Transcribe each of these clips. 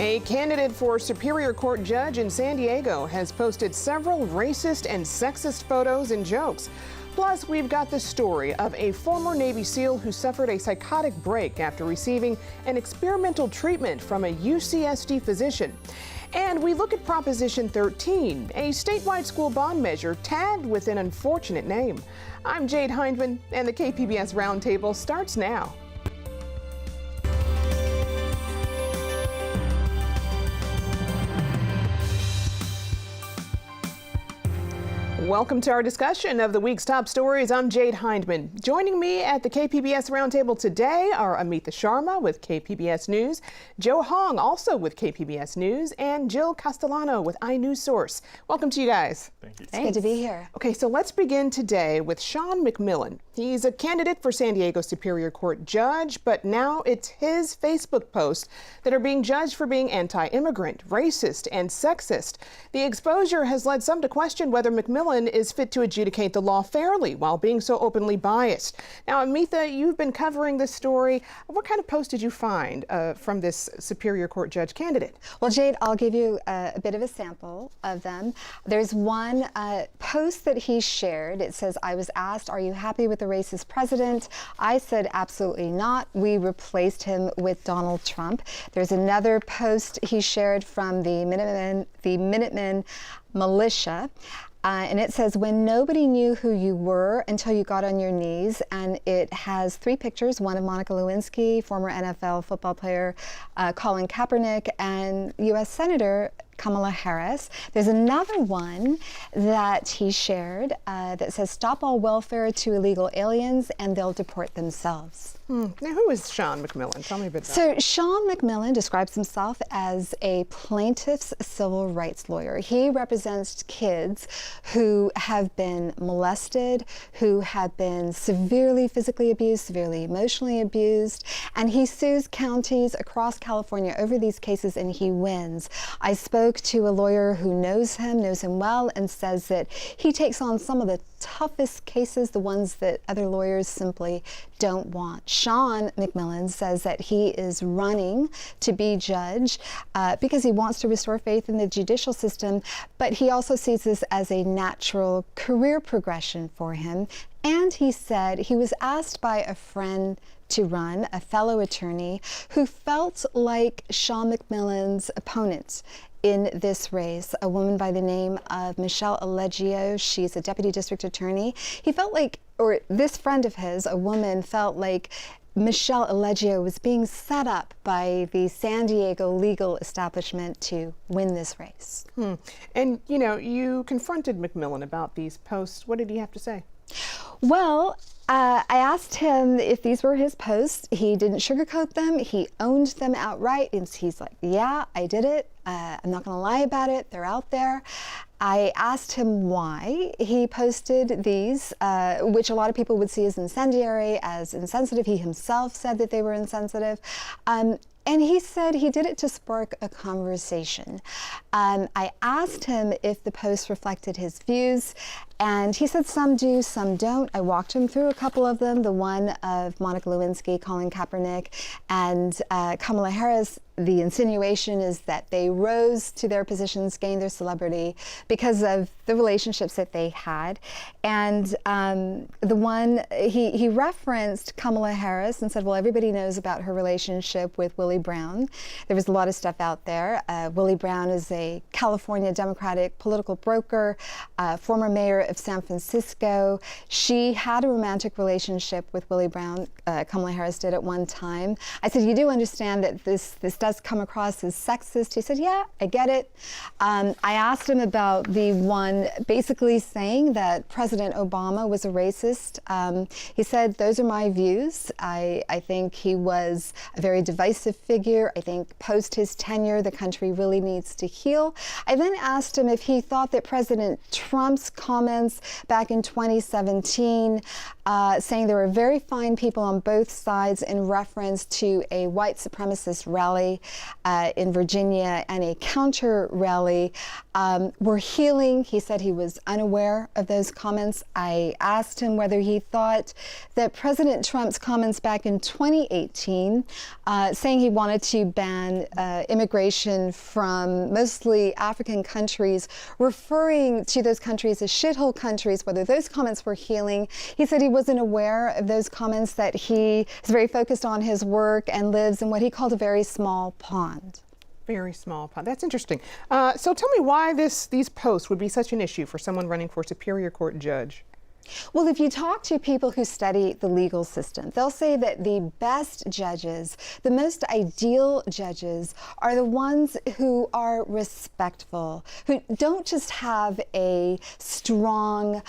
A candidate for Superior Court judge in San Diego has posted several racist and sexist photos and jokes. Plus, we've got the story of a former Navy SEAL who suffered a psychotic break after receiving an experimental treatment from a UCSD physician. And we look at Proposition 13, a statewide school bond measure tagged with an unfortunate name. I'm Jade Hindman, and the KPBS Roundtable starts now. Welcome to our discussion of the week's top stories. I'm Jade Hindman. Joining me at the KPBS Roundtable today are Amita Sharma with KPBS News, Joe Hong also with KPBS News, and Jill Castellano with iNewsSource. Welcome to you guys. Thank you. It's good to be here. Okay, so let's begin today with Sean McMillan. He's a candidate for San Diego Superior Court judge, but now it's his Facebook posts that are being judged for being anti-immigrant, racist, and sexist. The exposure has led some to question whether McMillan is fit to adjudicate the law fairly while being so openly biased. Now, Amitha, you've been covering this story. What kind of post did you find from this Superior Court judge candidate? Well, Jade, I'll give you a bit of a sample of them. There's one post that he shared. It says, "I was asked, are you happy with the racist president? I said, absolutely not. We replaced him with Donald Trump." There's another post he shared from the Minutemen militia. And it says, "When nobody knew who you were until you got on your knees," and it has three pictures, one of Monica Lewinsky, former NFL football player Colin Kaepernick, and U.S. Senator Kamala Harris. There's another one that he shared that says, "Stop all welfare to illegal aliens and they'll deport themselves." Now, who is Sean McMillan? Tell me a bit about So Sean McMillan describes himself as a plaintiff's civil rights lawyer. He represents kids who have been molested, who have been severely physically abused, severely emotionally abused, and he sues counties across California over these cases, and he wins. I spoke to a lawyer who knows him well, and says that he takes on some of the toughest cases, the ones that other lawyers simply don't want. Sean McMillan says that he is running to be judge because he wants to restore faith in the judicial system, but he also sees this as a natural career progression for him. And he said he was asked by a friend to run, a fellow attorney, who felt like Sean McMillan's opponent in this race, a woman by the name of Michelle Allegio. She's a deputy district attorney. He felt like, or this friend of his, a woman, felt like Michelle Allegio was being set up by the San Diego legal establishment to win this race. And, you know, you confronted McMillan about these posts. What did he have to say? Well, I asked him if these were his posts. He didn't sugarcoat them. He owned them outright. And he's like, yeah, I did it. I'm not going to lie about it. They're out there. I asked him why he posted these, which a lot of people would see as incendiary, as insensitive. He himself said that they were insensitive. And he said he did it to spark a conversation. I asked him if the posts reflected his views, and he said some do, some don't. I walked him through a couple of them, the one of Monica Lewinsky, Colin Kaepernick, and Kamala Harris. The insinuation is that they rose to their positions, gained their celebrity because of the relationships that they had. And the one, he referenced Kamala Harris and said, well, everybody knows about her relationship with Willie Brown. There was a lot of stuff out there. Willie Brown is a California Democratic political broker, former mayor of San Francisco. She had a romantic relationship with Willie Brown. Kamala Harris did at one time. I said, you do understand that this does come across as sexist? He said, yeah, I get it. I asked him about the one basically saying that President Obama was a racist. He said, those are my views. I think he was a very divisive figure. I think post his tenure, the country really needs to heal. I then asked him if he thought that President Trump's comments back in 2017 saying there were very fine people on both sides in reference to a white supremacist rally in Virginia and a counter rally. We're healing. He said he was unaware of those comments. I asked him whether he thought that President Trump's comments back in 2018, saying he wanted to ban immigration from mostly African countries, referring to those countries as shithole countries, whether those comments were healing. He said he wasn't aware of those comments, that he is very focused on his work and lives in what he called a very small pond. Very small pond. That's interesting. So tell me why these posts would be such an issue for someone running for Superior Court judge. Well, if you talk to people who study the legal system, they'll say that the best judges, the most ideal judges, are the ones who are respectful, who don't just have a strong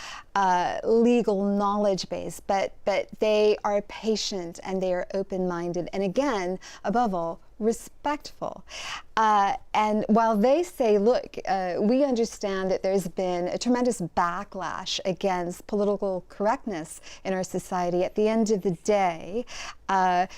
legal knowledge base, but they are patient and they are open-minded, and again, above all, respectful. And while they say, look, we understand that there's been a tremendous backlash against political correctness in our society, at the end of the day,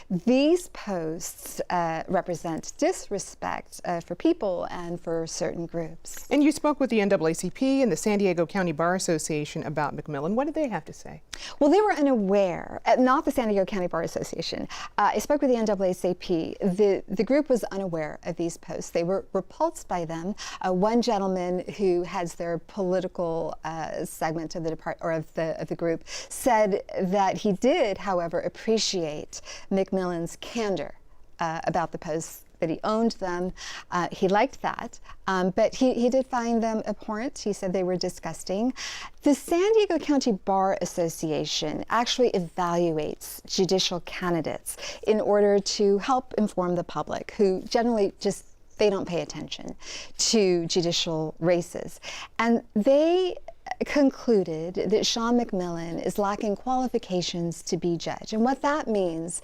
these posts represent disrespect for people and for certain groups. And you spoke with the NAACP and the San Diego County Bar Association about McMillan. What did they have to say? Well, they were unaware, not the San Diego County Bar Association. I spoke with the NAACP. The group was unaware of these posts. They were repulsed by them. One gentleman who heads their political segment of the group said that he did, however, appreciate McMillan's candor about the posts, that he owned them. He liked that, but he did find them abhorrent. He said they were disgusting. The San Diego County Bar Association actually evaluates judicial candidates in order to help inform the public, who generally they don't pay attention to judicial races. And they concluded that Sean McMillan is lacking qualifications to be judge. And what that means,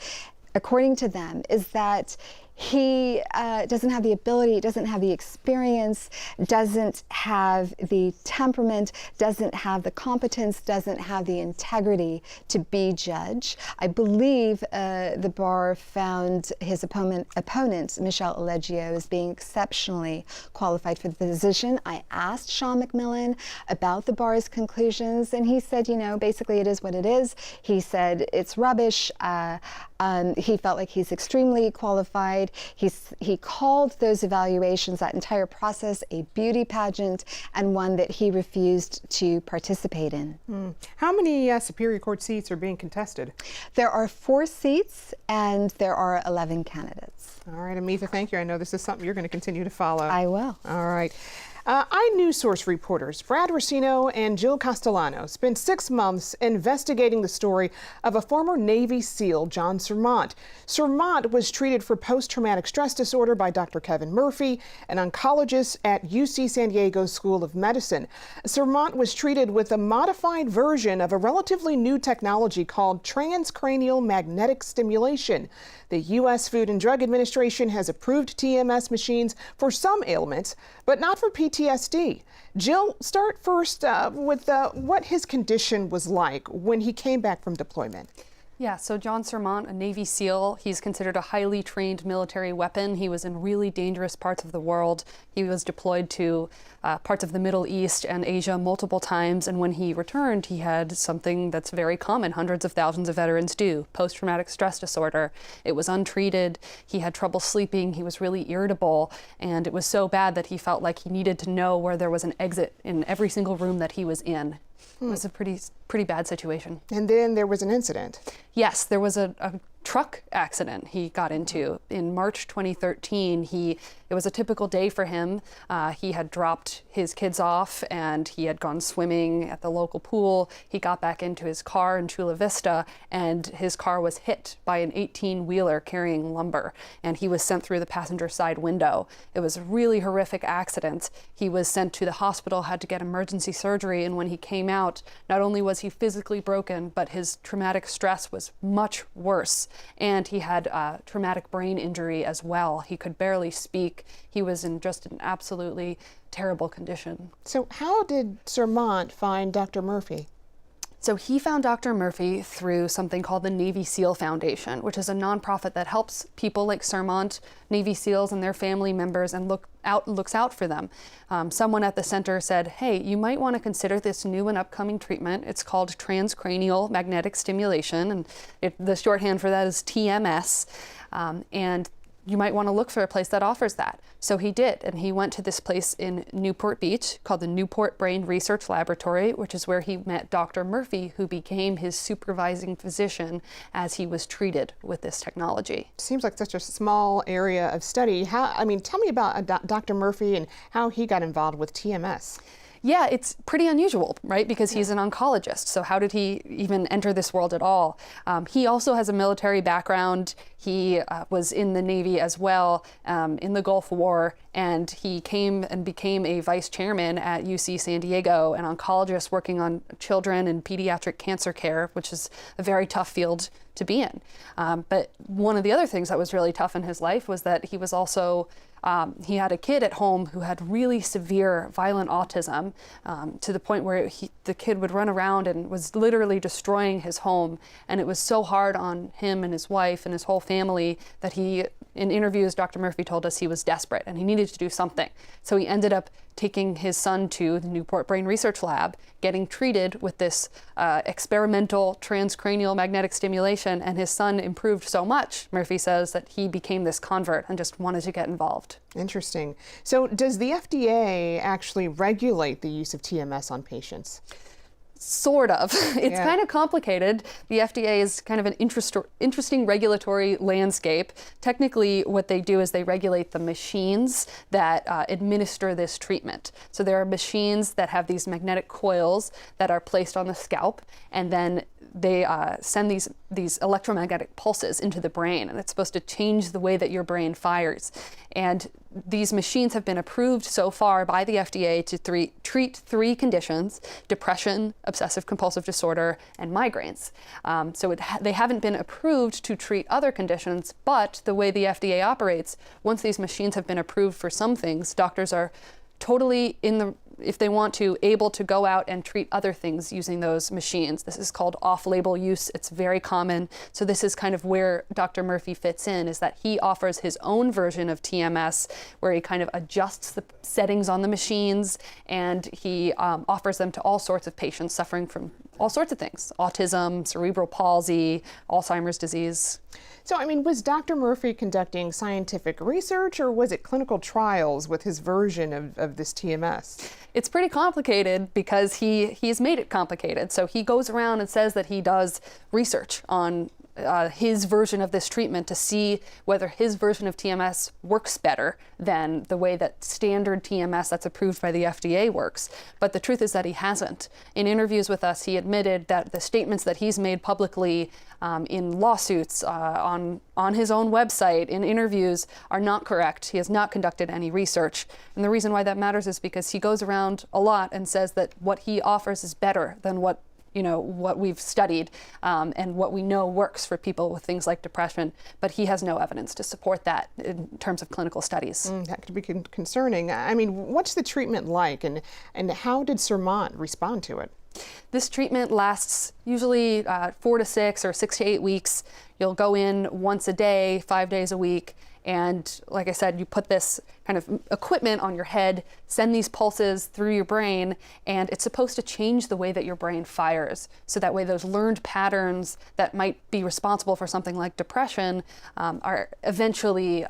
according to them, is that he doesn't have the ability, doesn't have the experience, doesn't have the temperament, doesn't have the competence, doesn't have the integrity to be judge. I believe the bar found his opponent, Michelle Allegio, as being exceptionally qualified for the position. I asked Sean McMillan about the bar's conclusions, and he said, basically it is what it is. He said it's rubbish. He felt like he's extremely qualified. He called those evaluations, that entire process, a beauty pageant, and one that he refused to participate in. How many Superior Court seats are being contested? There are 4 seats, and there are 11 candidates. All right, Amitha, thank you. I know this is something you're going to continue to follow. I will. All right. iNewsSource reporters Brad Racino and Jill Castellano spent 6 months investigating the story of a former Navy SEAL, John Sermont. Sermont was treated for post-traumatic stress disorder by Dr. Kevin Murphy, an oncologist at UC San Diego School of Medicine. Sermont was treated with a modified version of a relatively new technology called transcranial magnetic stimulation. The U.S. Food and Drug Administration has approved TMS machines for some ailments, but not for PTSD. Jill, start first with what his condition was like when he came back from deployment. Yeah, so John Sermont, a Navy SEAL, he's considered a highly trained military weapon. He was in really dangerous parts of the world. He was deployed to parts of the Middle East and Asia multiple times, and when he returned, he had something that's very common, hundreds of thousands of veterans do, post-traumatic stress disorder. It was untreated. He had trouble sleeping. He was really irritable, and it was so bad that he felt like he needed to know where there was an exit in every single room that he was in. It was a pretty bad situation. And then there was an incident. Yes, there was a truck accident he got into in March 2013. It was a typical day for him. He had dropped his kids off and he had gone swimming at the local pool. He got back into his car in Chula Vista and his car was hit by an 18-wheeler carrying lumber, and he was sent through the passenger side window. It was a really horrific accident. He was sent to the hospital, had to get emergency surgery, and when he came out, not only was he physically broken, but his traumatic stress was much worse. And he had traumatic brain injury as well. He could barely speak. He was in just an absolutely terrible condition. So how did Sermont find Dr. Murphy? So he found Dr. Murphy through something called the Navy SEAL Foundation, which is a nonprofit that helps people like Sermont, Navy SEALs and their family members, and looks out for them. Someone at the center said, hey, you might want to consider this new and upcoming treatment. It's called transcranial magnetic stimulation, and the shorthand for that is TMS. And you might want to look for a place that offers that. So he did, and he went to this place in Newport Beach called the Newport Brain Research Laboratory, which is where he met Dr. Murphy, who became his supervising physician as he was treated with this technology. Seems like such a small area of study. Tell me about Dr. Murphy and how he got involved with TMS. Yeah, it's pretty unusual, right? Because he's an oncologist. So how did he even enter this world at all? He also has a military background. He was in the Navy as well in the Gulf War, and he came and became a vice chairman at UC San Diego, an oncologist working on children and pediatric cancer care, which is a very tough field to be in. But one of the other things that was really tough in his life was that he was also he had a kid at home who had really severe violent autism to the point where the kid would run around and was literally destroying his home. And it was so hard on him and his wife and his whole family that he, in interviews, Dr. Murphy told us he was desperate and he needed to do something. So he ended up taking his son to the Newport Brain Research Lab, getting treated with this experimental transcranial magnetic stimulation, and his son improved so much, Murphy says, that he became this convert and just wanted to get involved. Interesting. So does the FDA actually regulate the use of TMS on patients? Sort of. It's kind of complicated. The FDA is kind of an interesting regulatory landscape. Technically, what they do is they regulate the machines that administer this treatment. So there are machines that have these magnetic coils that are placed on the scalp, and then they send these electromagnetic pulses into the brain, and it's supposed to change the way that your brain fires. And these machines have been approved so far by the FDA to treat three conditions: depression, obsessive compulsive disorder, and migraines. They haven't been approved to treat other conditions, but the way the FDA operates, once these machines have been approved for some things, doctors are totally if they want to, able to go out and treat other things using those machines. This is called off-label use. It's very common. So this is kind of where Dr. Murphy fits in, is that he offers his own version of TMS, where he kind of adjusts the settings on the machines, and he offers them to all sorts of patients suffering from all sorts of things: autism, cerebral palsy, Alzheimer's disease. So, was Dr. Murphy conducting scientific research, or was it clinical trials with his version of this TMS? It's pretty complicated because he's made it complicated. So he goes around and says that he does research on his version of this treatment to see whether his version of TMS works better than the way that standard TMS that's approved by the FDA works. But the truth is that he hasn't. In interviews with us, he admitted that the statements that he's made publicly in lawsuits, on his own website, in interviews, are not correct. He has not conducted any research. And the reason why that matters is because he goes around a lot and says that what he offers is better than what we've studied and what we know works for people with things like depression, but he has no evidence to support that in terms of clinical studies. That could be concerning. What's the treatment like, and how did Sermont respond to it? This treatment lasts usually 4 to 6 or 6 to 8 weeks. You'll go in once a day, 5 days a week. And like I said, you put this kind of equipment on your head, send these pulses through your brain, and it's supposed to change the way that your brain fires. So that way those learned patterns that might be responsible for something like depression are eventually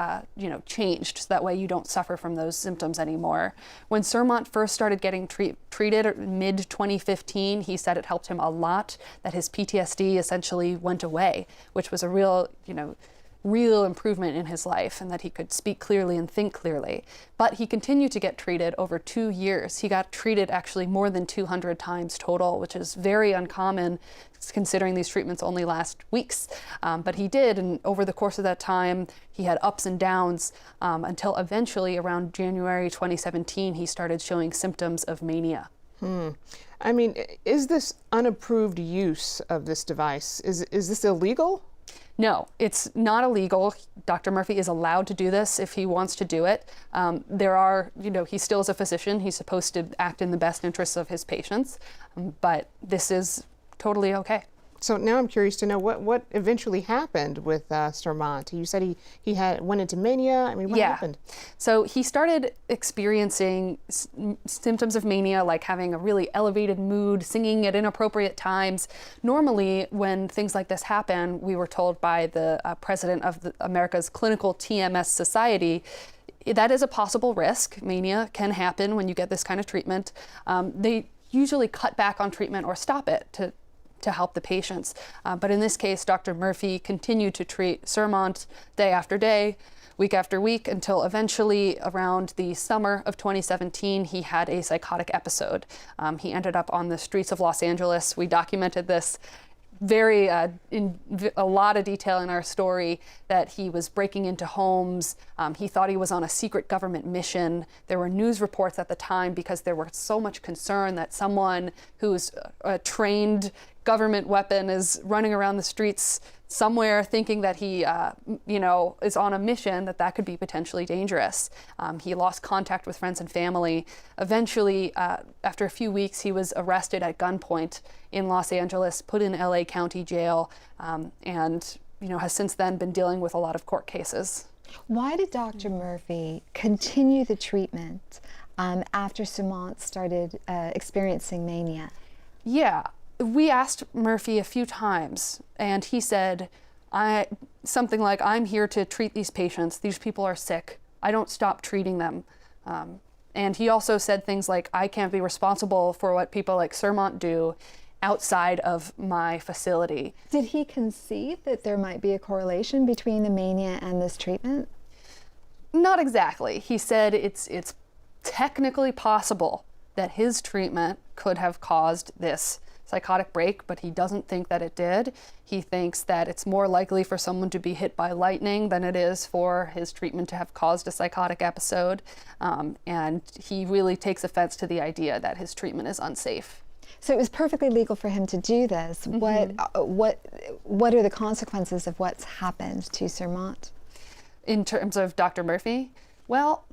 changed. So that way you don't suffer from those symptoms anymore. When Sermont first started getting treated mid-2015, he said it helped him a lot, that his PTSD essentially went away, which was a real improvement in his life, and that he could speak clearly and think clearly. But he continued to get treated over 2 years. He got treated actually more than 200 times total, which is very uncommon considering these treatments only last weeks. But he did, and over the course of that time, he had ups and downs until eventually around January 2017, he started showing symptoms of mania. Is this unapproved use of this device, is this illegal? No, it's not illegal. Dr. Murphy is allowed to do this if he wants to do it. He still is a physician. He's supposed to act in the best interests of his patients. But this is totally okay. So now I'm curious to know what eventually happened with Sermont. You said he went into mania. I mean, what happened? So he started experiencing symptoms of mania, like having a really elevated mood, singing at inappropriate times. Normally, when things like this happen, we were told by the president of America's Clinical TMS Society, that is a possible risk. Mania can happen when you get this kind of treatment. They usually cut back on treatment or stop it to help the patients. But in this case, Dr. Murphy continued to treat Sermont day after day, week after week, until eventually around the summer of 2017, he had a psychotic episode. He ended up on the streets of Los Angeles. We documented this in a lot of detail in our story, that he was breaking into homes. He thought he was on a secret government mission. There were news reports at the time because there was so much concern that someone who's a trained government weapon is running around the streets somewhere thinking that he, is on a mission, that could be potentially dangerous. He lost contact with friends and family. Eventually, after a few weeks, he was arrested at gunpoint in Los Angeles, put in LA County Jail, and has since then been dealing with a lot of court cases. Why did Dr. Murphy continue the treatment after Sermont started experiencing mania? Yeah. We asked Murphy a few times, and he said something like, "I'm here to treat these patients. These people are sick. I don't stop treating them." And he also said things like, "I can't be responsible for what people like Sermont do outside of my facility." Did he concede that there might be a correlation between the mania and this treatment? Not exactly. He said it's technically possible that his treatment could have caused this psychotic break, but he doesn't think that it did. He thinks that it's more likely for someone to be hit by lightning than it is for his treatment to have caused a psychotic episode. And he really takes offense to the idea that his treatment is unsafe. So it was perfectly legal for him to do this. What are the consequences of what's happened to Sermont? In terms of Dr. Murphy? Well,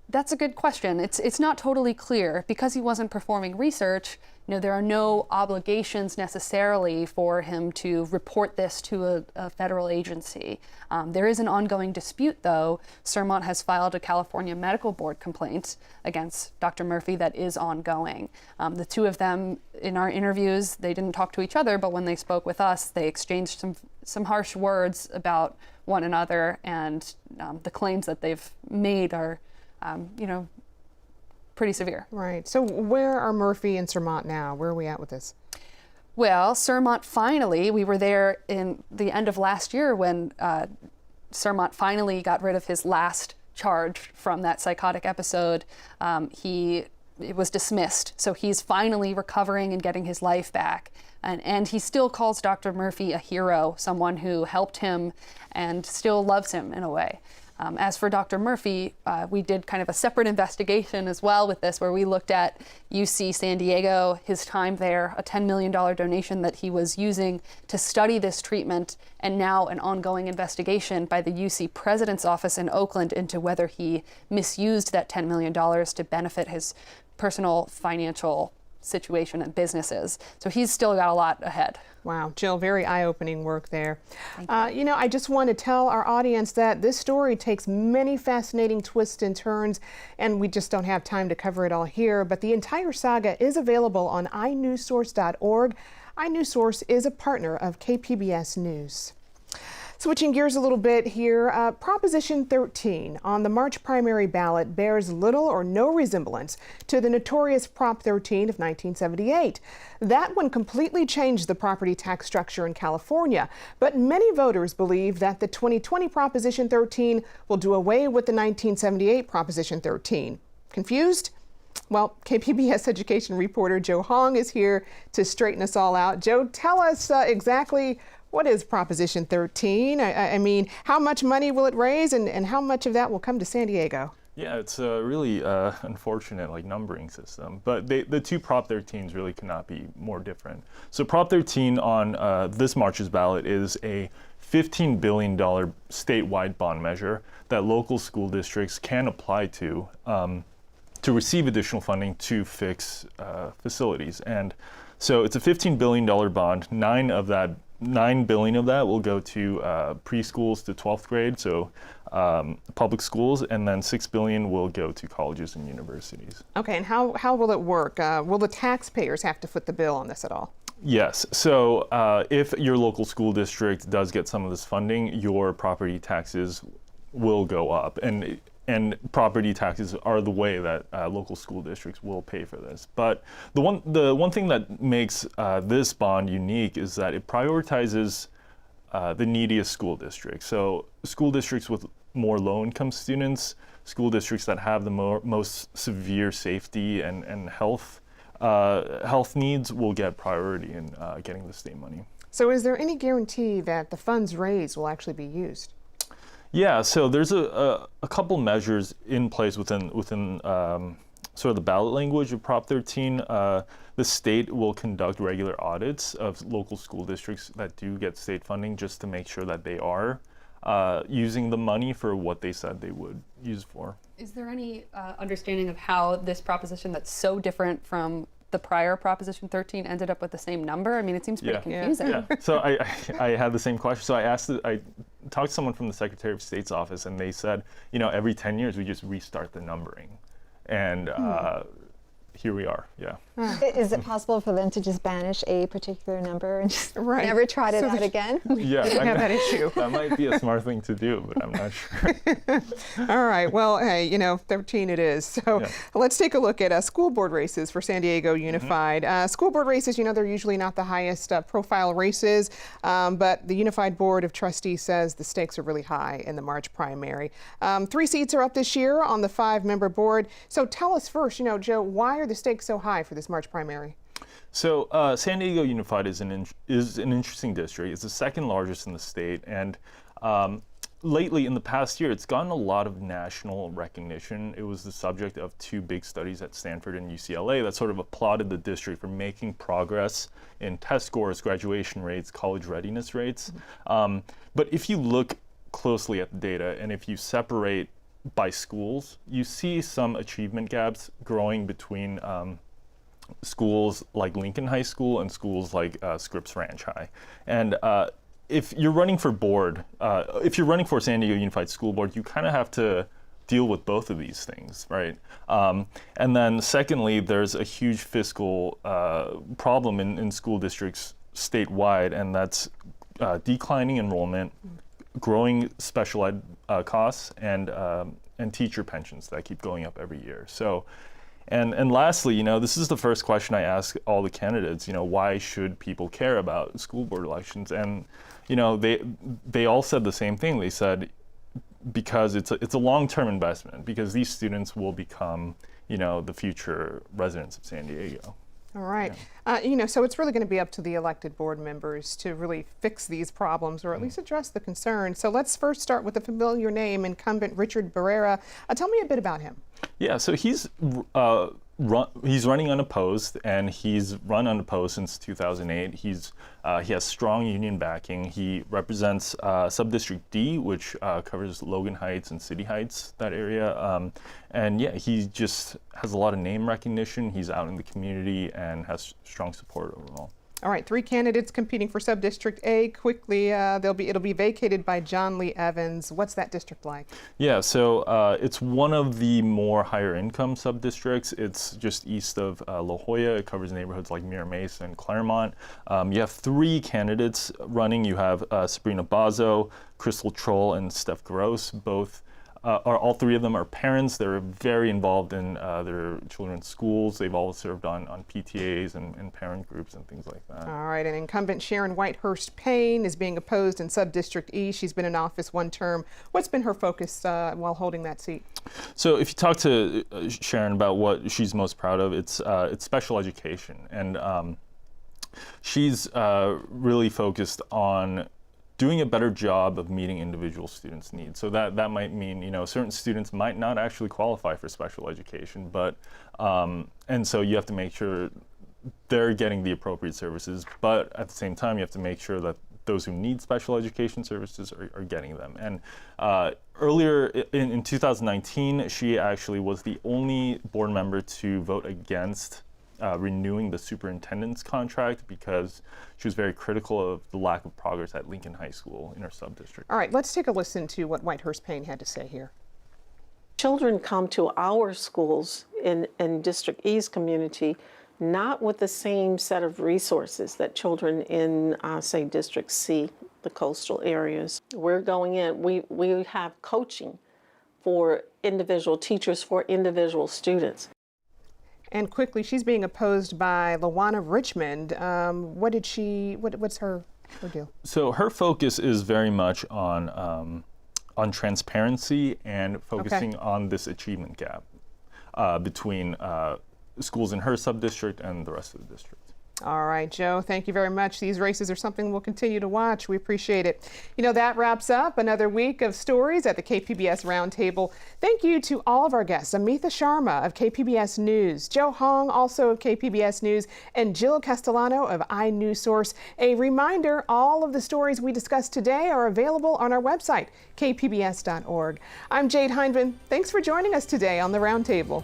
that's a good question. It's not totally clear. Because he wasn't performing research, there are no obligations necessarily for him to report this to a federal agency. There is an ongoing dispute, though. Sermont has filed a California Medical Board complaint against Dr. Murphy that is ongoing. The two of them, in our interviews, they didn't talk to each other, but when they spoke with us, they exchanged some harsh words about one another, and the claims that they've made are pretty severe. Right. So where are Murphy and Sermont now? Where are we at with this? Well, Sermont finally, we were there in the end of last year when Sermont finally got rid of his last charge from that psychotic episode. It was dismissed. So he's finally recovering and getting his life back. And he still calls Dr. Murphy a hero, someone who helped him and still loves him in a way. As for Dr. Murphy, we did kind of a separate investigation as well with this, where we looked at UC San Diego, his time there, a $10 million donation that he was using to study this treatment, and now an ongoing investigation by the UC President's office in Oakland into whether he misused that $10 million to benefit his personal financial situation and businesses. So he's still got a lot ahead. Wow, Jill, very eye-opening work there. I just want to tell our audience that this story takes many fascinating twists and turns, and we just don't have time to cover it all here, but the entire saga is available on inewssource.org. iNewsSource is a partner of KPBS News. Switching gears a little bit here, Proposition 13 on the March primary ballot bears little or no resemblance to the notorious Prop 13 of 1978. That one completely changed the property tax structure in California, but many voters believe that the 2020 Proposition 13 will do away with the 1978 Proposition 13. Confused? Well, KPBS education reporter Joe Hong is here to straighten us all out. Joe, tell us exactly what is Proposition 13? I mean, how much money will it raise, and how much of that will come to San Diego? Yeah, it's a really unfortunate numbering system, but the two Prop 13s really cannot be more different. So Prop 13 on this March's ballot is a $15 billion statewide bond measure that local school districts can apply to receive additional funding to fix facilities. And So it's a $15 billion bond. $9 billion of that will go to preschools to 12th grade, so public schools, and then $6 billion will go to colleges and universities. Okay, and how will it work? Will the taxpayers have to foot the bill on this at all? Yes. So if your local school district does get some of this funding, your property taxes will go up, and property taxes are the way that local school districts will pay for this. But the one thing that makes this bond unique is that it prioritizes the neediest school districts. So school districts with more low-income students, school districts that have the most severe safety and health needs will get priority in getting the state money. So is there any guarantee that the funds raised will actually be used? Yeah, so there's a couple measures in place within sort of the ballot language of Prop 13. The state will conduct regular audits of local school districts that do get state funding just to make sure that they are using the money for what they said they would use for. Is there any understanding of how this proposition that's so different from the prior Proposition 13 ended up with the same number? I mean, it seems pretty confusing. Yeah. So I had the same question. So I talked to someone from the Secretary of State's office, and they said, every 10 years we just restart the numbering. And here we are, yeah. Is it possible for them to just banish a particular number and just never try it out again? Yeah, we have that issue. That might be a smart thing to do, but I'm not sure. All right, well, hey, 13 it is. So let's take a look at school board races for San Diego Unified. School board races, they're usually not the highest profile races, but the Unified Board of Trustees says the stakes are really high in the March primary. 3 seats are up this year on the 5-member board. So tell us first, Joe, why are the stakes so high for this March primary? So San Diego Unified is an interesting district. It's the second largest in the state, and lately in the past year, it's gotten a lot of national recognition. It was the subject of 2 big studies at Stanford and UCLA that sort of applauded the district for making progress in test scores, graduation rates, college readiness rates. But if you look closely at the data, and if you separate by schools, you see some achievement gaps growing between schools like Lincoln High School and schools like Scripps Ranch High. And if you're running for San Diego Unified School Board, you kind of have to deal with both of these things, right? And then secondly, there's a huge fiscal problem in school districts statewide, and that's declining enrollment, growing special ed costs, and teacher pensions that keep going up every year. So, and lastly, this is the first question I ask all the candidates. Why should people care about school board elections? And they all said the same thing. They said because it's a long-term investment, because these students will become the future residents of San Diego. All right. Yeah. So it's really going to be up to the elected board members to really fix these problems, or at least address the concerns. So let's first start with a familiar name, incumbent Richard Barrera. Tell me a bit about him. Yeah, so he's running unopposed, and he's run unopposed since 2008. He has strong union backing. He represents Subdistrict D, which covers Logan Heights and City Heights, that area. And yeah, he just has a lot of name recognition. He's out in the community and has strong support overall. All right, 3 candidates competing for Subdistrict A. Quickly, it'll be vacated by John Lee Evans. What's that district like? Yeah, so it's one of the more higher income subdistricts. It's just east of La Jolla. It covers neighborhoods like Mira Mesa and Claremont. You have 3 candidates running. You have Sabrina Bazo, Crystal Troll, and Steph Gross. All 3 of them are parents. They're very involved in their children's schools. They've all served on PTAs and parent groups and things like that. All right, and incumbent Sharon Whitehurst Payne is being opposed in Subdistrict E. She's been in office 1 term. What's been her focus while holding that seat? So if you talk to Sharon about what she's most proud of, it's special education. And she's really focused on doing a better job of meeting individual students' needs. So that might mean, certain students might not actually qualify for special education, but, and so you have to make sure they're getting the appropriate services, but at the same time, you have to make sure that those who need special education services are getting them. And earlier in 2019, she actually was the only board member to vote against renewing the superintendent's contract because she was very critical of the lack of progress at Lincoln High School in her subdistrict. All right, let's take a listen to what Whitehurst Payne had to say here. Children come to our schools in District E's community not with the same set of resources that children in, say, District C, the coastal areas. We're going in, we have coaching for individual teachers, for individual students. And quickly, she's being opposed by LaWanna Richmond. What's her deal? So her focus is very much on transparency and focusing on this achievement gap between schools in her subdistrict and the rest of the district. All right, Joe, thank you very much. These races are something we'll continue to watch. We appreciate it. You know, that wraps up another week of stories at the KPBS Roundtable. Thank you to all of our guests, Amitha Sharma of KPBS News, Joe Hong, also of KPBS News, and Jill Castellano of iNewsSource. A reminder, all of the stories we discussed today are available on our website, kpbs.org. I'm Jade Hindman. Thanks for joining us today on the Roundtable.